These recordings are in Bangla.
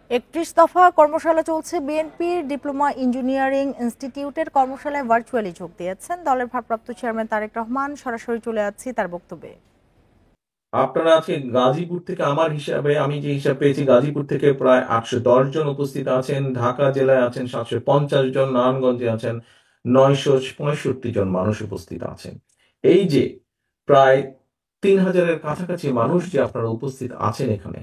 ৩১ দফা কর্মশালা চলছে। বিএনপির ডিপ্লোমা ইঞ্জিনিয়ারিং ইনস্টিটিউটের কর্মশালায় ভার্চুয়ালি যোগ দিয়েছেন দলের ভারপ্রাপ্ত চেয়ারম্যান তারেক রহমান। সরাসরি চলে যাচ্ছি তার বক্তব্যে। আপনারা আজকে গাজীপুর থেকে, আমার হিসাবে আমি যে হিসাব পেয়েছি, গাজীপুর থেকে প্রায় 810 জন উপস্থিত আছেন, ঢাকা জেলায় আছেন 750 জন, নারায়ণগঞ্জে আছেন 965 জন মানুষ উপস্থিত আছেন। এই যে প্রায় 3000-এর কাছাকাছি মানুষ যে আপনারা উপস্থিত আছেন এখানে,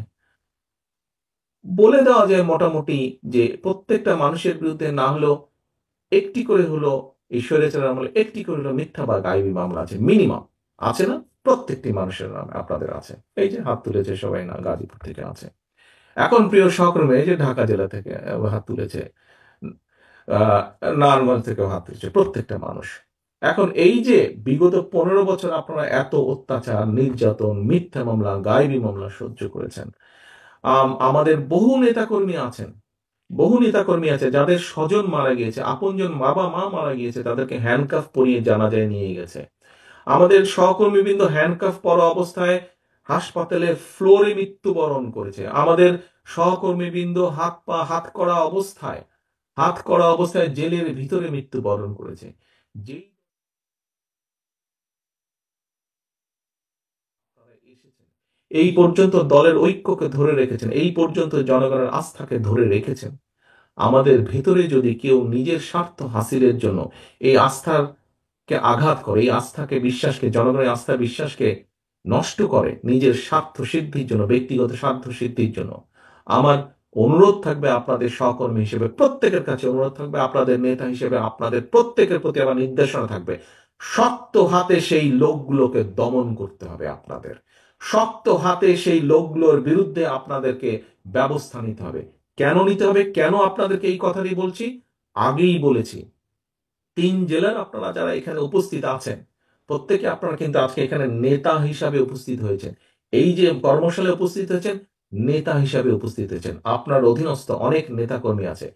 বলে দেওয়া যায় মোটামুটি যে প্রত্যেকটা মানুষের বিরুদ্ধে না হলেও একটি করে হলো, এই স্বৈরাচারের আমলে একটি করে হলো মিথ্যা বা গায়েবী মামলা আছে, মিনিমাম আছে না? প্রত্যেকটি মানুষের নামে আপনাদের আছে। এই যে হাত তুলেছে সবাই, না গাজীপুর থেকে আছে। এখন প্রিয় সহকর্মী, এই যে ঢাকা জেলা থেকে হাত তুলেছে, আহ নারায়ণগঞ্জ থেকেও হাত তুলেছে, প্রত্যেকটা মানুষ। এখন এই যে বিগত 15 বছর আপনারা এত অত্যাচার, নির্যাতন, মিথ্যা মামলা, গায়েবী মামলা সহ্য করেছেন। আমাদের বহু নেতাকর্মী আছে যাদের স্বজন মারা গিয়েছে, আপনজন বাবা মা মারা গিয়েছে, তাদেরকে হ্যান্ডকাফ পরিয়ে জানাজায় নিয়ে গেছে। আমাদের সহকর্মীবৃন্দ হ্যান্ডকাফ পরা অবস্থায় হাসপাতালের ফ্লোরে মৃত্যুবরণ করেছে। আমাদের সহকর্মীবৃন্দ হাত করা অবস্থায় জেলের ভিতরে মৃত্যুবরণ করেছে। যেই তারা এসেছেন, এই পর্যন্ত দলের ঐক্যকে ধরে রেখেছেন, এই পর্যন্ত জনগণের আস্থাকে ধরে রেখেছেন। আমাদের ভেতরে যদি কেউ নিজের স্বার্থ হাসিলের জন্য এই আস্থাকে আঘাত করে, এই আস্থাকে, বিশ্বাসকে, জনগণের আস্থা বিশ্বাসকে নষ্ট করে নিজের স্বার্থ সিদ্ধির জন্য, ব্যক্তিগত স্বার্থ সিদ্ধির জন্য, আমার অনুরোধ থাকবে আপনাদের সহকর্মী হিসেবে, প্রত্যেকের কাছে অনুরোধ থাকবে, আপনাদের নেতা হিসেবে আপনাদের প্রত্যেকের প্রতি আমার নির্দেশনা থাকবে, শক্ত হাতে সেই লোকগুলোকে দমন করতে হবে। আপনাদের শক্ত হাতে সেই লোকগুলোর বিরুদ্ধে আপনাদেরকে ব্যবস্থা নিতে হবে। কেন নিতে হবে, কেন আপনাদেরকে এই কথাটি বলছি? আগেই বলেছি, 3 জেলার আপনারা যারা এখানে উপস্থিত আছেন, প্রত্যেকে আপনারা কিন্তু আজকে এখানে নেতা হিসাবে উপস্থিত হয়েছেন। এই যে কর্মশালায় উপস্থিত হয়েছেন, নেতা হিসাবে উপস্থিত হয়েছেন। আপনার অধীনস্থ অনেক নেতা কর্মী আছে।